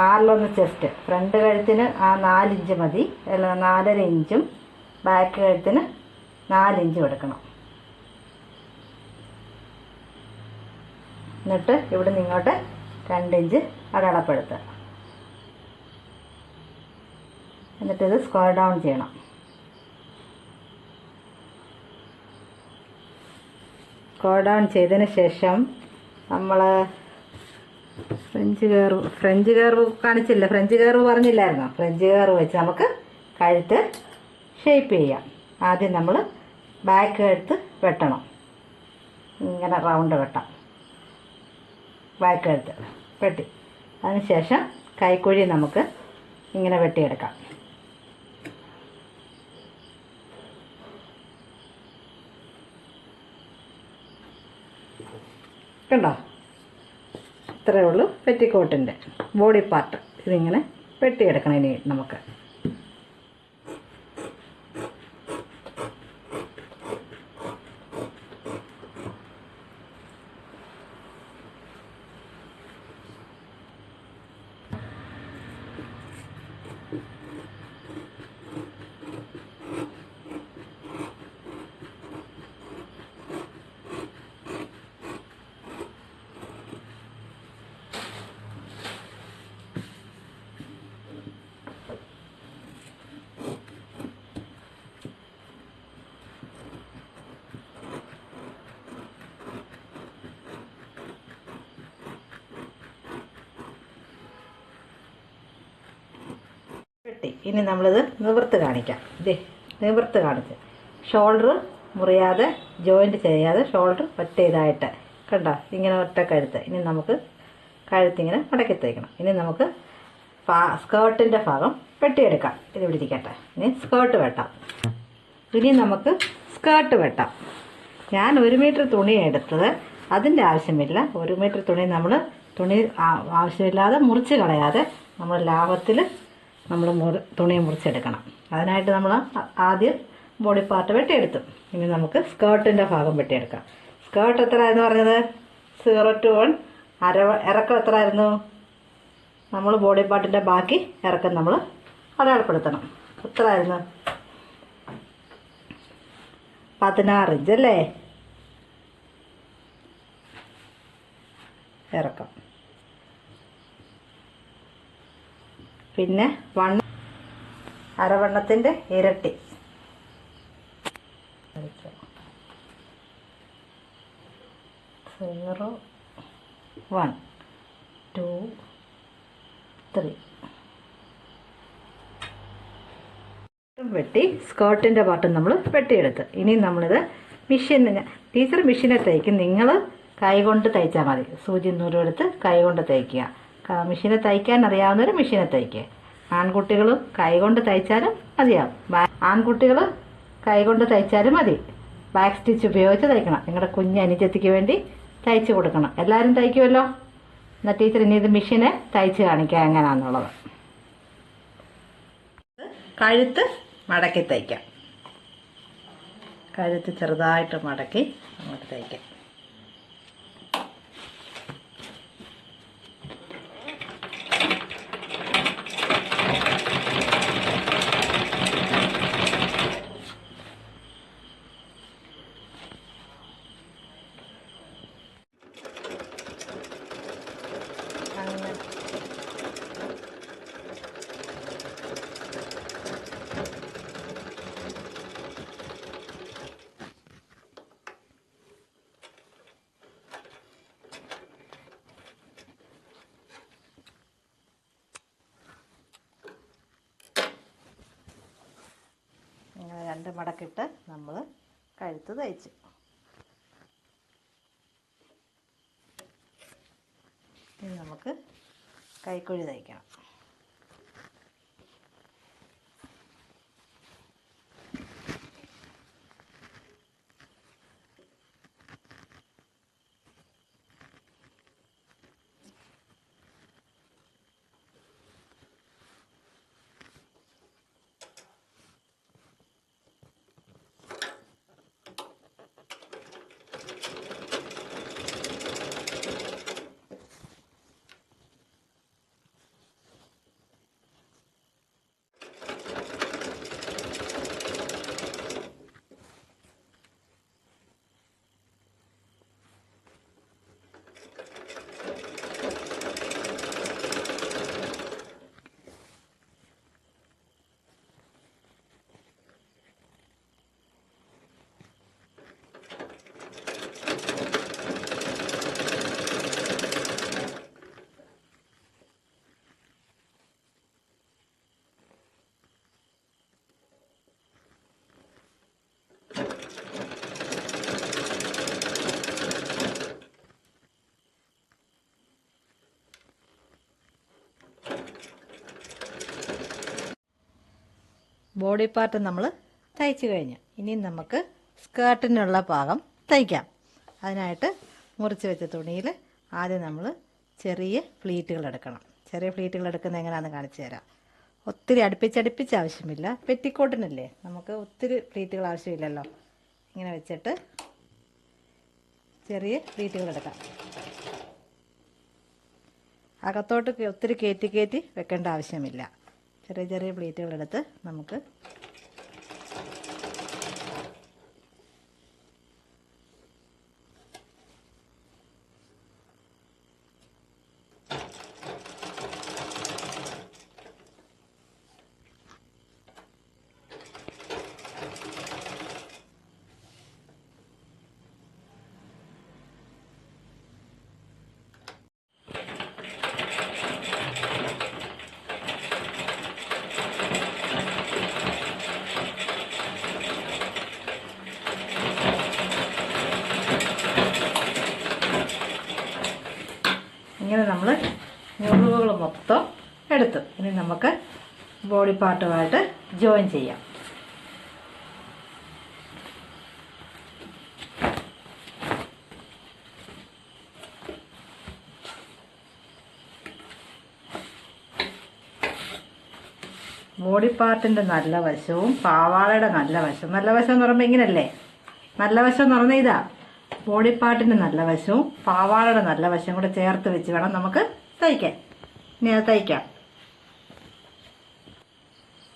6-1 ചെസ്റ്റ്. ഫ്രണ്ട് കഴുത്തിന് 4 ഇഞ്ച് മതി, 4.5 ഇഞ്ചും ബാക്ക് കഴുത്തിന് 4 ഇഞ്ചും എടുക്കണം. എന്നിട്ട് ഇവിടെ നിന്ന് ഇങ്ങോട്ട് 2 ഇഞ്ച് അടയാളപ്പെടുത്തുക. എന്നിട്ട് ഇത് സ്ക്വയർ ഡൗൺ ചെയ്യണം. സ്ക്വയർ ഡൗൺ ചെയ്തതിന് ശേഷം നമ്മൾ ഫ്രഞ്ച് കർവ് കാണിച്ചില്ല, ഫ്രഞ്ച് കർവ് പറഞ്ഞില്ലായിരുന്നോ? ഫ്രഞ്ച് കർവ് വെച്ച് നമുക്ക് കഴുത്ത് ഷേപ്പ് ചെയ്യാം. ആദ്യം നമ്മൾ ബാക്ക് കഴുത്ത് വെട്ടണം. ഇങ്ങനെ റൗണ്ട് വെട്ടാം. ബാക്ക് കഴുത്ത് വെട്ടി അതിനുശേഷം കൈക്കുഴി നമുക്ക് ഇങ്ങനെ വെട്ടിയെടുക്കാം. കണ്ടോ? ഇത്രയേ ഉള്ളൂ പെറ്റിക്കോട്ടിൻ്റെ ബോഡി പാർട്ട്. ഇതിങ്ങനെ വെട്ടിയെടുക്കണം. ഇനി നമുക്ക് ഇനി നമ്മളിത് നിവർത്ത് കാണിക്കാം. ഇതേ നിവർത്ത് കാണിച്ച് ഷോൾഡർ മുറിയാതെ ജോയിൻറ്റ് ചെയ്യാതെ ഷോൾഡർ ഒറ്റ ഇതായിട്ട് കണ്ടോ, ഇങ്ങനെ ഒറ്റ കഴുത്ത്. ഇനി നമുക്ക് കഴുത്തിങ്ങനെ മടക്കി തയ്ക്കണം. ഇനി നമുക്ക് സ്കേർട്ടിൻ്റെ ഭാഗം വെട്ടിയെടുക്കാം. ഇത് പിടിച്ചിരിക്കട്ടെ. ഇനി സ്കേർട്ട് വെട്ടാം. ഇനി നമുക്ക് സ്കേർട്ട് വെട്ടാം. ഞാൻ 1 മീറ്റർ തുണി എടുത്തത്. അതിൻ്റെ ആവശ്യമില്ല. 1 മീറ്റർ തുണി നമ്മൾ ആവശ്യമില്ലാതെ മുറിച്ച് കളയാതെ നമ്മൾ ലാഭത്തിൽ നമ്മൾ തുണി മുറിച്ചെടുക്കണം. അതിനായിട്ട് നമ്മൾ ആദ്യം ബോഡി പാർട്ട് വെട്ടിയെടുത്തു. ഇനി നമുക്ക് സ്കേർട്ടിൻ്റെ ഭാഗം വെട്ടിയെടുക്കാം. സ്കേർട്ട് എത്രയായിരുന്നു പറഞ്ഞത്? 0 to 1 ഇറക്കം എത്രയായിരുന്നു? നമ്മൾ ബോഡി പാർട്ടിൻ്റെ ബാക്കി ഇറക്കം നമ്മൾ അടയാളപ്പെടുത്തണം. എത്രയായിരുന്നു? 16 ഇഞ്ച് അല്ലേ ഇറക്കം. പിന്നെ അരവണ്ണത്തിൻ്റെ ഇരട്ടി 0 1 2 3 വെട്ടി സ്കേർട്ടിൻ്റെ പാർട്ട് നമ്മൾ വെട്ടിയെടുത്ത്. ഇനി നമ്മളിത് ടീച്ചർ മെഷീനെ തയ്ക്കും. നിങ്ങൾ കൈകൊണ്ട് തയ്ച്ചാൽ മതി. സൂചി നൂലും എടുത്ത് കൈകൊണ്ട് തയ്ക്കുക. മെഷീനെ തയ്ക്കാൻ അറിയാവുന്നവർ മെഷീനെ തയ്ക്കുക. ആൺകുട്ടികൾ കൈകൊണ്ട് തയ്ച്ചാലും മതിയാവും. ആൺകുട്ടികൾ കൈകൊണ്ട് തയ്ച്ചാലും മതി. ബാക്ക് സ്റ്റിച്ച് ഉപയോഗിച്ച് തയ്ക്കണം. നിങ്ങളുടെ കുഞ്ഞ് അനുജത്തിക്ക് വേണ്ടി തയ്ച്ച് കൊടുക്കണം. എല്ലാവരും തയ്ക്കുമല്ലോ. എന്നാൽ ടീച്ചർ ഇനി ഇത് മെഷീനെ തയ്ച്ച് കാണിക്കാം എങ്ങനെയാണെന്നുള്ളത്. കഴുത്ത് മടക്കി തയ്ക്കാം. കഴുത്ത് ചെറുതായിട്ട് മടക്കി അങ്ങോട്ട് തയ്ക്കാം. ഇങ്ങനെ 2 മടക്കിട്ട് നമ്മൾ കഴുത്ത് തയ്ച്ചു. ഇനി നമുക്ക് കൈക്കുഴി തയ്ക്കണം. ബോഡി പാർട്ട് നമ്മൾ തയ്ച്ചു കഴിഞ്ഞു. ഇനി നമുക്ക് സ്കേർട്ടിനുള്ള ഭാഗം തയ്ക്കാം. അതിനായിട്ട് മുറിച്ച് വെച്ച തുണിയിൽ ആദ്യം നമ്മൾ ചെറിയ ഫ്ലീറ്റുകൾ എടുക്കണം. ചെറിയ ഫ്ലീറ്റുകൾ എടുക്കുന്നത് എങ്ങനെയാണെന്ന് കാണിച്ചു തരാം. ഒത്തിരി അടുപ്പിച്ചടുപ്പിച്ച് ആവശ്യമില്ല. പെറ്റിക്കോട്ടിനല്ലേ, നമുക്ക് ഒത്തിരി ഫ്ലീറ്റുകൾ ആവശ്യമില്ലല്ലോ. ഇങ്ങനെ വെച്ചിട്ട് ചെറിയ ഫ്ലീറ്റുകൾ എടുക്കാം. അകത്തോട്ട് ഒത്തിരി കയറ്റി വെക്കേണ്ട ആവശ്യമില്ല. ചെറിയ ചെറിയ പ്ലേറ്റുകളെടുത്ത് നമുക്ക് ഇങ്ങനെ നമ്മൾ ഞൊറിവുകൾ മൊത്തം എടുത്തു. ഇനി നമുക്ക് ബോഡി പാർട്ടുമായിട്ട് ജോയിൻ ചെയ്യാം. ബോഡി പാർട്ടിൻ്റെ നല്ല വശവും പാവാടയുടെ നല്ല വശം എന്ന് പറയുമ്പോൾ ഇങ്ങനല്ലേ, നല്ല വശം എന്ന് പറഞ്ഞാൽ ഇതാ. ബോഡി പാർട്ടിൻ്റെ നല്ല വശവും പാവാടയുടെ നല്ല വശവും കൂടെ ചേർത്ത് വെച്ച് വേണം നമുക്ക് തയ്ക്കാൻ. ഇനി അത് തയ്ക്കാം.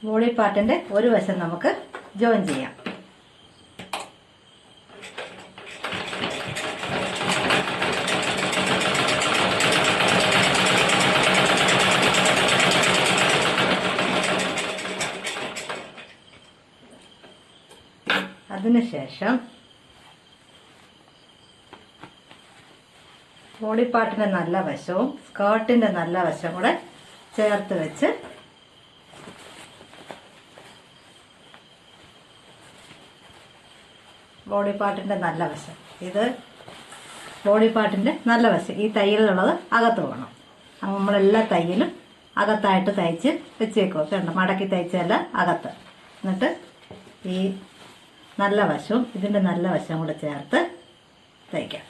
ബോഡി പാർട്ടിൻ്റെ ഒരു വശം നമുക്ക് ജോയിൻ ചെയ്യാം. അതിനുശേഷം ബോഡി പാർട്ടിൻ്റെ നല്ല വശവും സ്കേർട്ടിൻ്റെ നല്ല വശം കൂടെ ചേർത്ത് വെച്ച് ബോഡി പാർട്ടിൻ്റെ നല്ല വശം, ഇത് ബോഡി പാർട്ടിൻ്റെ നല്ല വശം, ഈ തയ്യലുള്ളത് അകത്ത് പോകണം. നമ്മളെല്ലാ തയ്യലും അകത്തായിട്ട് തയ്ച്ച് വെച്ചേക്കുക. കണ്ടോ, മടക്കി തയ്ച്ചല്ല അകത്ത്. എന്നിട്ട് ഈ നല്ല വശവും ഇതിൻ്റെ നല്ല വശവും കൂടെ ചേർത്ത് തയ്ക്കാം.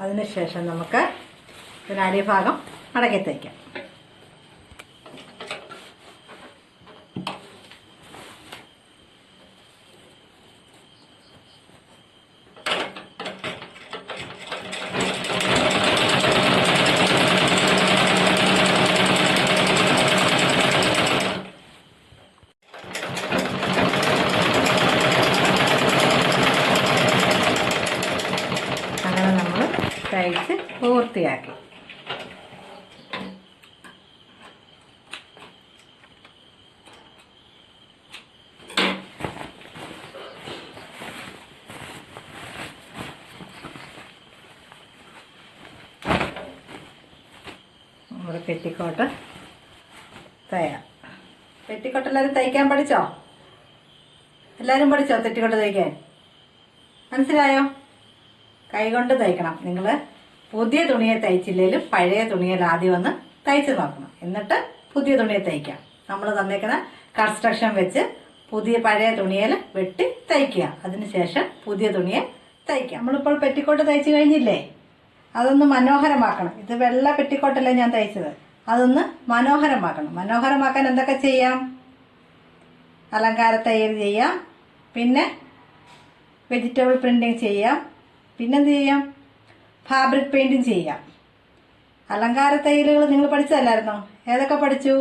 അതിനുശേഷം നമുക്ക് ഒരു അടിഭാഗം മടക്കി തയ്ക്കാം. അങ്ങനെ നമ്മൾ തയ്ച്ച് പൂർത്തിയാക്കി. നമ്മുടെ പെറ്റിക്കോട്ട് തയ്യാർ. പെറ്റിക്കോട്ട് എല്ലാവരും തയ്ക്കാൻ പഠിച്ചോ? എല്ലാവരും പഠിച്ചോ പെറ്റിക്കോട്ട് തയ്ക്കാൻ? മനസ്സിലായോ? കൈകൊണ്ട് തയ്ക്കണം. നിങ്ങൾ പുതിയ തുണിയെ തയ്ച്ചില്ലെങ്കിലും പഴയ തുണിയിൽ ആദ്യം ഒന്ന് തയ്ച്ച് നോക്കണം. എന്നിട്ട് പുതിയ തുണിയെ തയ്ക്കാം. നമ്മൾ തന്നേക്കുന്ന കൺസ്ട്രക്ഷൻ വെച്ച് പഴയ തുണിയിൽ വെട്ടി തയ്ക്കുക. അതിനുശേഷം പുതിയ തുണിയെ തയ്ക്കാം. നമ്മളിപ്പോൾ പെറ്റിക്കോട്ട് തയ്ച്ച് കഴിഞ്ഞില്ലേ? അതൊന്ന് മനോഹരമാക്കണം. ഇത് വെള്ള പെറ്റിക്കോട്ടല്ലേ ഞാൻ തയ്ച്ചത്, അതൊന്ന് മനോഹരമാക്കണം. മനോഹരമാക്കാൻ എന്തൊക്കെ ചെയ്യാം? അലങ്കാര തയ്യൽ ചെയ്യാം, പിന്നെ വെജിറ്റബിൾ പ്രിന്റിങ് ചെയ്യാം, പിന്നെന്ത് ചെയ്യാം? ഫാബ്രിക് പെയിന്റിങ് ചെയ്യാം. അലങ്കാര തയ്യലുകൾ നിങ്ങൾ പഠിച്ചതല്ലായിരുന്നോ? ഏതൊക്കെ പഠിച്ചു?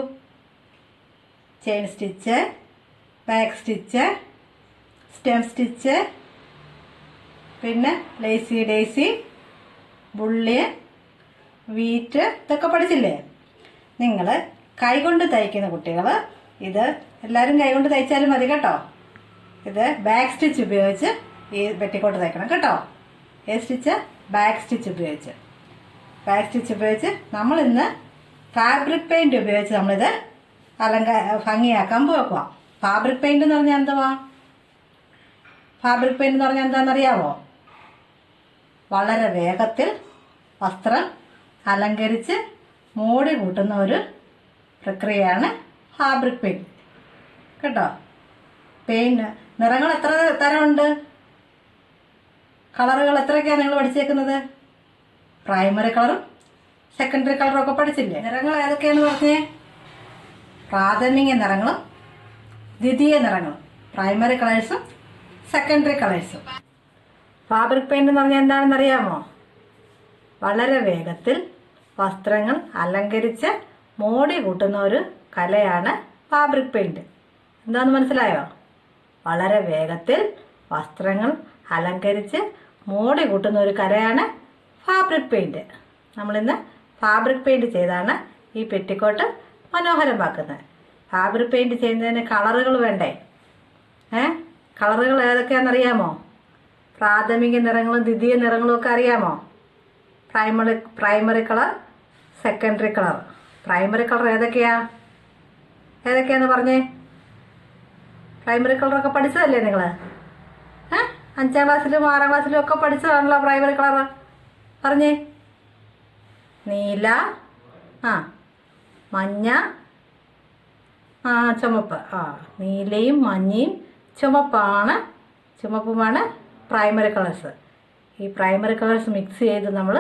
Chain stitch, back stitch, stem stitch, പിന്നെ ലേസി ഡേസി, ബുള്ളി, വീറ്റ്, ഇതൊക്കെ പഠിച്ചില്ലേ? നിങ്ങൾ കൈകൊണ്ട് തയ്ക്കുന്ന കുട്ടികൾ ഇത് എല്ലാവരും കൈകൊണ്ട് തയ്ച്ചാലും മതി കേട്ടോ. ഇത് ബാക്ക് സ്റ്റിച്ച് ഉപയോഗിച്ച് ഈ പെറ്റിക്കോട്ട് തയ്ക്കണം കേട്ടോ. സ്റ്റിച്ച് ബാക്ക് സ്റ്റിച്ച് ഉപയോഗിച്ച് നമ്മളിന്ന് ഫാബ്രിക് പെയിന്റ് ഉപയോഗിച്ച് നമ്മളിത് ഭംഗിയാക്കാൻ പോക്കുക. ഫാബ്രിക് പെയിന്റ് എന്ന് പറഞ്ഞാൽ എന്തുവാ? ഫാബ്രിക് പെയിന്റ് എന്ന് പറഞ്ഞാൽ എന്താണെന്നറിയാമോ? വളരെ വേഗത്തിൽ വസ്ത്രം അലങ്കരിച്ച് മോടി കൂട്ടുന്ന ഒരു പ്രക്രിയയാണ് ഫാബ്രിക് പെയിന്റ്. കേട്ടോ? പെയിന്റ് നിറങ്ങൾ എത്ര തരമുണ്ട്? കളറുകൾ എത്രയൊക്കെയാണ് നിങ്ങൾ പഠിച്ചേക്കുന്നത്? പ്രൈമറി കളറും സെക്കൻഡറി കളറും ഒക്കെ പഠിച്ചില്ലേ? നിറങ്ങൾ ഏതൊക്കെയാണെന്ന് പറഞ്ഞേ? പ്രാഥമിക നിറങ്ങളും ദ്വിതീയ നിറങ്ങളും, പ്രൈമറി കളേഴ്സും സെക്കൻഡറി കളേഴ്സും. ഫാബ്രിക് പെയിന്റ് എന്ന് പറഞ്ഞാൽ എന്താണെന്ന് അറിയാമോ? വളരെ വേഗത്തിൽ വസ്ത്രങ്ങൾ അലങ്കരിച്ച് മോടി കൂട്ടുന്ന ഒരു കലയാണ് ഫാബ്രിക് പെയിന്റ്. എന്താണെന്ന് മനസ്സിലായോ? വളരെ വേഗത്തിൽ വസ്ത്രങ്ങൾ അലങ്കരിച്ച് മോടി കൂട്ടുന്ന ഒരു കലയാണ് ഫാബ്രിക് പെയിന്റ്. നമ്മളിന്ന് ഫാബ്രിക് പെയിന്റ് ചെയ്താണ് ഈ പെറ്റിക്കോട്ട് മനോഹരമാക്കുന്നത്. ഫാബ്രിക് പെയിന്റ് ചെയ്യുന്നതിന് കളറുകൾ വേണ്ടേ? കളറുകൾ ഏതൊക്കെയാണെന്നറിയാമോ? പ്രാഥമിക നിറങ്ങളും ദ്വിതീയ നിറങ്ങളും ഒക്കെ അറിയാമോ? Primary colour, secondary colour. Primary colour ഏതൊക്കെയാന്ന് പറഞ്ഞേ? പ്രൈമറി കളറൊക്കെ പഠിച്ചതല്ലേ നിങ്ങൾ? 5ാം ക്ലാസ്സിലും 6ാം ക്ലാസ്സിലും ഒക്കെ പഠിച്ചതാണല്ലോ പ്രൈമറി കളർ. പറഞ്ഞേ. നീല, മഞ്ഞ, ചുമപ്പ്. നീലയും മഞ്ഞയും ചുമപ്പുമാണ് പ്രൈമറി കളേഴ്സ്. ഈ പ്രൈമറി കളേഴ്സ് മിക്സ് ചെയ്ത് നമ്മൾ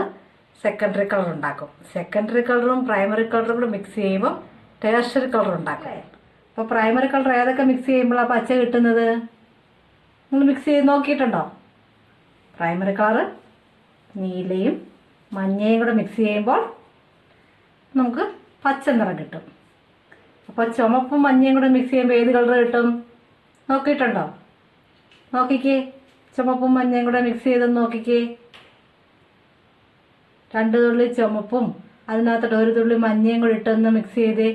സെക്കൻഡറി കളർ ഉണ്ടാക്കും. സെക്കൻഡറി കളറും പ്രൈമറി കളറും കൂടെ മിക്സ് ചെയ്യുമ്പോൾ ടേർഷ്യറി കളർ ഉണ്ടാക്കും. അപ്പോൾ പ്രൈമറി കളർ ഏതൊക്കെ മിക്സ് ചെയ്യുമ്പോഴാണ് പച്ച കിട്ടുന്നത്? നിങ്ങൾ മിക്സ് ചെയ്ത് നോക്കിയിട്ടുണ്ടോ? പ്രൈമറി കളർ നീലയും മഞ്ഞയും കൂടെ മിക്സ് ചെയ്യുമ്പോൾ നമുക്ക് പച്ച നിറം കിട്ടും. അപ്പോൾ ചുമപ്പും മഞ്ഞയും കൂടെ മിക്സ് ചെയ്യുമ്പോൾ ഏത് കളർ കിട്ടും? നോക്കിയിട്ടുണ്ടോ? നോക്കിക്കേ. ചുമപ്പും മഞ്ഞയും കൂടെ മിക്സ് ചെയ്തെന്ന് നോക്കിക്കേ. 2 തുള്ളി ചുമപ്പും അതിനകത്തോട്ട് 1 തുള്ളി മഞ്ഞയും കൂടി ഇട്ടൊന്ന് മിക്സ് ചെയ്തേ.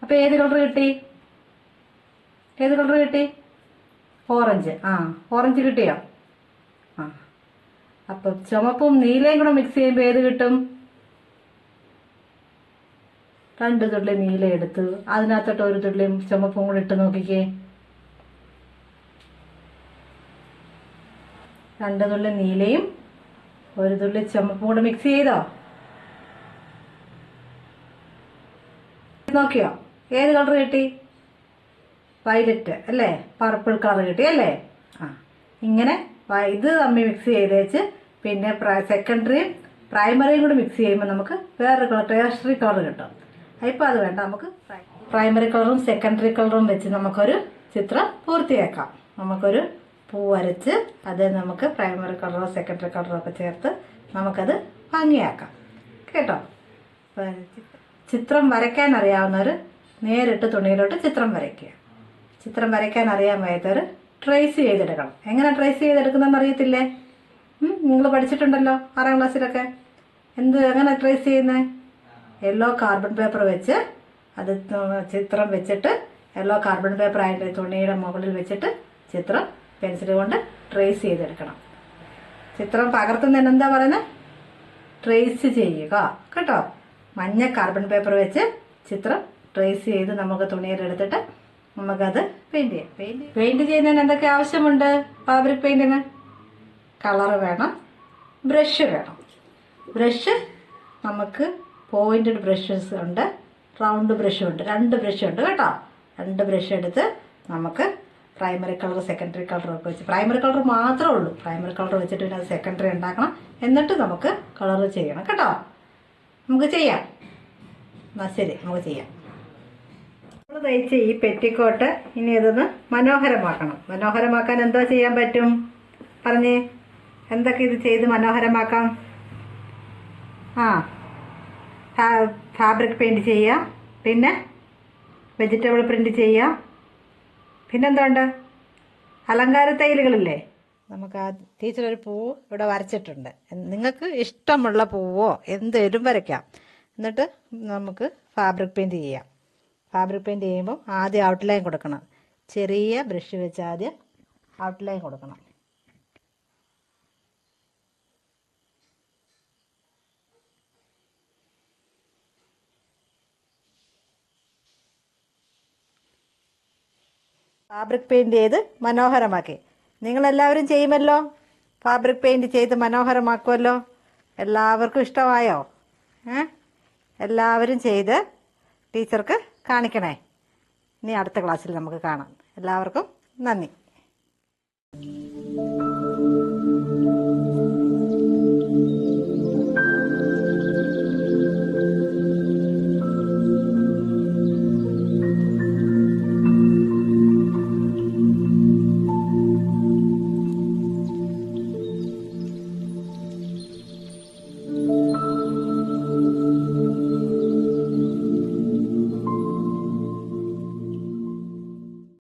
അപ്പോൾ ഏത് കളർ കിട്ടി? ഓറഞ്ച്. ഓറഞ്ച് കിട്ടിയോ? അപ്പം ചുമപ്പും നീലയും കൂടെ മിക്സ് ചെയ്യുമ്പോൾ ഏത് കിട്ടും? 2 തുള്ളി നീല എടുത്ത് അതിനകത്തോട്ട് 1 തുള്ളി ചുമപ്പും കൂടി ഇട്ട് നോക്കിക്കേ. 2 തുള്ളി നീലയും 1 തുള്ളി ചുമപ്പും കൂടെ മിക്സ് ചെയ്തോ? നോക്കിയോ? ഏത് കളർ കിട്ടി? വയലറ്റ് അല്ലേ? പർപ്പിൾ കളർ കിട്ടി അല്ലേ? ഇങ്ങനെ ഇത് തമ്മിൽ മിക്സ് ചെയ്തേച്ച് പിന്നെ സെക്കൻഡറിയും പ്രൈമറിയും കൂടി മിക്സ് ചെയ്യുമ്പോൾ നമുക്ക് വേറൊരു കളർ ടേർഷ്യറി കളർ കിട്ടും. ഇപ്പോൾ അത് വേണ്ട, നമുക്ക് പ്രൈമറി കളറും സെക്കൻഡറി കളറും വെച്ച് നമുക്കൊരു ചിത്രം പൂർത്തിയാക്കാം. നമുക്കൊരു പൂ വരച്ച് അത് നമുക്ക് പ്രൈമറി കളറോ സെക്കൻഡറി കളറോ ഒക്കെ ചേർത്ത് നമുക്കത് ഭംഗിയാക്കാം. കേട്ടോ? ചിത്രം വരയ്ക്കാൻ അറിയാവുന്നവർ നേരിട്ട് തുണിയിലോട്ട് ചിത്രം വരയ്ക്കുക. ചിത്രം വരയ്ക്കാൻ അറിയാൻ വയ്യാത്തവർ ട്രേസ് ചെയ്തെടുക്കണം. എങ്ങനെ ട്രേസ് ചെയ്തെടുക്കുന്നതെന്ന് അറിയത്തില്ലേ? നിങ്ങൾ പഠിച്ചിട്ടുണ്ടല്ലോ 6ാം ക്ലാസ്സിലൊക്കെ. എങ്ങനെ ട്രേസ് ചെയ്യുന്നത്? യെല്ലോ കാർബൺ പേപ്പർ വെച്ച് അത് ചിത്രം വെച്ചിട്ട് യെല്ലോ കാർബൺ പേപ്പർ അതിൻ്റെ തുണിയുടെ മുകളിൽ വെച്ചിട്ട് ചിത്രം പെൻസിൽ കൊണ്ട് ട്രേസ് ചെയ്തെടുക്കണം. ചിത്രം പകർത്തുന്നതിന് എന്താ പറയുന്നത്? ട്രേസ് ചെയ്യുക. കേട്ടോ? മഞ്ഞ കാർബൺ പേപ്പർ വെച്ച് ചിത്രം ട്രേസ് ചെയ്ത് നമുക്ക് തുണിയിലെടുത്തിട്ട് നമുക്കത് പെയിന്റ് ചെയ്യാം. പെയിന്റ് ചെയ്യുന്നതിന് എന്തൊക്കെ ആവശ്യമുണ്ട്? ഫാബ്രിക് പെയിന്റിന് കളർ വേണം, ബ്രഷ് വേണം. ബ്രഷ് നമുക്ക് പോയിന്റഡ് ബ്രഷസ് ഉണ്ട്, റൗണ്ട് ബ്രഷും ഉണ്ട്. 2 ബ്രഷ് ഉണ്ട് കേട്ടോ. 2 ബ്രഷ് എടുത്ത് നമുക്ക് പ്രൈമറി കളർ സെക്കൻഡറി കളറൊക്കെ വെച്ച്, പ്രൈമറി കളർ മാത്രമേ ഉള്ളൂ. പ്രൈമറി കളർ വെച്ചിട്ട് പിന്നെ അത് സെക്കൻഡറി ഉണ്ടാക്കണം. എന്നിട്ട് നമുക്ക് കളർ ചെയ്യണം. കേട്ടോ? നമുക്ക് ചെയ്യാം. എന്നാൽ ശരി, നമുക്ക് ചെയ്യാം. നമ്മൾ തയ്ച്ച് ഈ പെറ്റിക്കോട്ട് ഇനി ഇതൊന്ന് മനോഹരമാക്കണം. മനോഹരമാക്കാൻ എന്താ ചെയ്യാൻ പറ്റും? പറഞ്ഞേ. എന്തൊക്കെ ഇത് ചെയ്ത് മനോഹരമാക്കാം? ഫാബ്രിക് പെയിൻറ് ചെയ്യാം, പിന്നെ വെജിറ്റബിൾ പ്രിൻറ്റ് ചെയ്യാം, പിന്നെന്തുണ്ട്? അലങ്കാര തൈലുകളില്ലേ? നമുക്ക് ടീച്ചർ ഒരു പൂവ് ഇവിടെ വരച്ചിട്ടുണ്ട്. നിങ്ങൾക്ക് ഇഷ്ടമുള്ള പൂവോ എന്തേലും വരയ്ക്കാം. എന്നിട്ട് നമുക്ക് ഫാബ്രിക് പെയിൻറ് ചെയ്യാം. ഫാബ്രിക് പെയിൻറ് ചെയ്യുമ്പോൾ ആദ്യം ഔട്ട്ലൈൻ കൊടുക്കണം. ചെറിയ ബ്രഷ് വെച്ച് ആദ്യം ഔട്ട്ലൈൻ കൊടുക്കണം. ഫാബ്രിക് പെയിൻറ് ചെയ്ത് മനോഹരമാക്കി. നിങ്ങളെല്ലാവരും ചെയ്യുമല്ലോ. ഫാബ്രിക് പെയിൻറ് ചെയ്ത് മനോഹരമാക്കുമല്ലോ. എല്ലാവർക്കും ഇഷ്ടമായോ? എല്ലാവരും ചെയ്ത് ടീച്ചർക്ക് കാണിക്കണേ. ഇനി അടുത്ത ക്ലാസ്സിൽ നമുക്ക് കാണാം. എല്ലാവർക്കും നന്ദി.